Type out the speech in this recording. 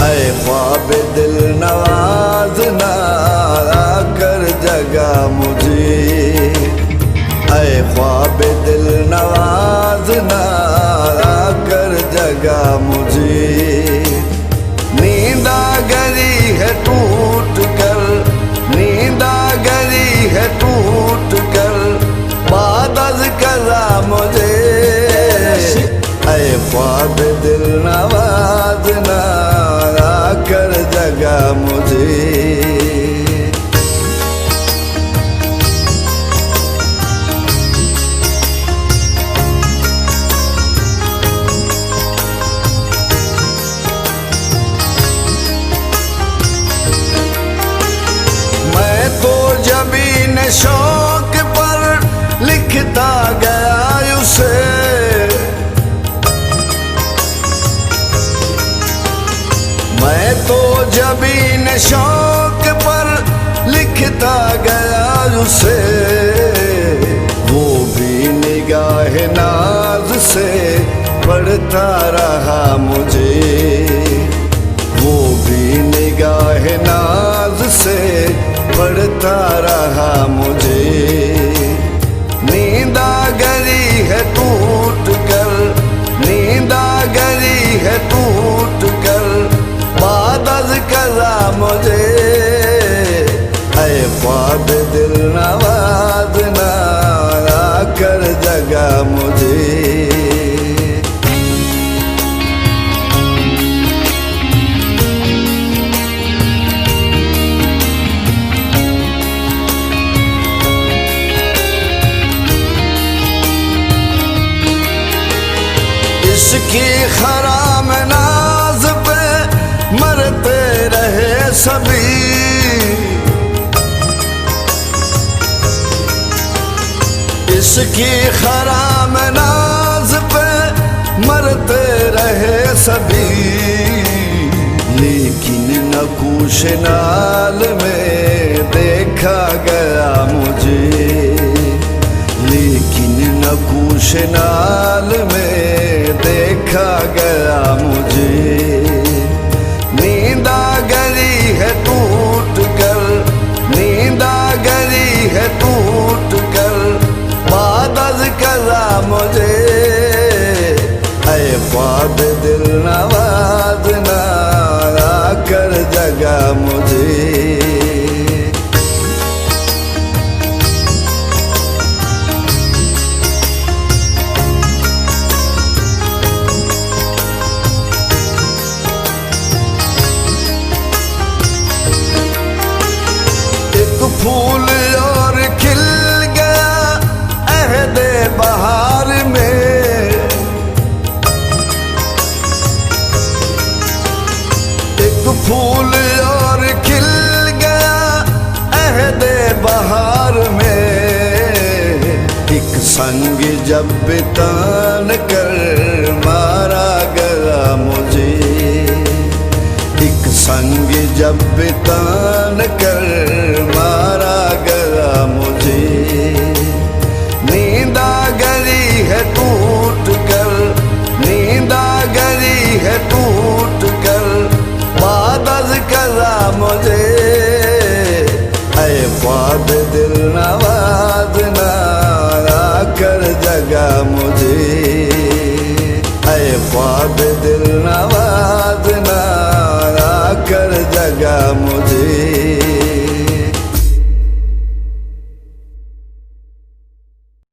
ऐ ख्वाब दिल नवाज ना कर जगा मुझे, ऐ ख्वाब दिल नवाज ना कर जगा मुझे। नींद आ गई है टूट कर, नींद आ गई है टूट कर, बाद अज़ कज़ा मुझे। ऐ ख्वाब दिल नवाज ना कर जगा मुझे। मैं तो जबीन शौक पर लिखता गया उसे, मैं तो जबीन शौक पर लिखता गया उसे। वो भी निगाह नाज से पढ़ता रहा मुझे, वो भी निगाह नाज से पढ़ता रहा मुझे। नींद आ गई है टूट कर, नींद आ गई है टूट कर, बाद अज़ कज़ा मुझे। ऐ ख्वाब दिल नवाज ना कर जगा मुझे। इसकी खराम नाज पे मरते रहे सभी, इसकी खराम नाज पे मरते रहे सभी। लेकिन नकूश नाल में देखा गया मुझे, लेकिन नकूश नाल में देखा गया मुझे। नींद आ गई है टूट कर, नींद आ गई है टूट कर, बाद अज़ कज़ा मुझे। ऐ ख्वाब दिल नवाज ना कर जगा मुझे। फूल और खिल गया अहदे बहार में, एक फूल और खिल गया अहदे बहार में। एक संग जब तान कर मारा गया मुझे, एक संग जब तान कर मारा गया मुझे। नींद आ गई है टूट कर, नींद आ गई है टूट कर, बाद अज़ कज़ा मुझे। ऐ ख्वाब दिल नवाज ना कर जगा मुझे, ऐ ख्वाब दिल नवाज ना कर जगा मुझे।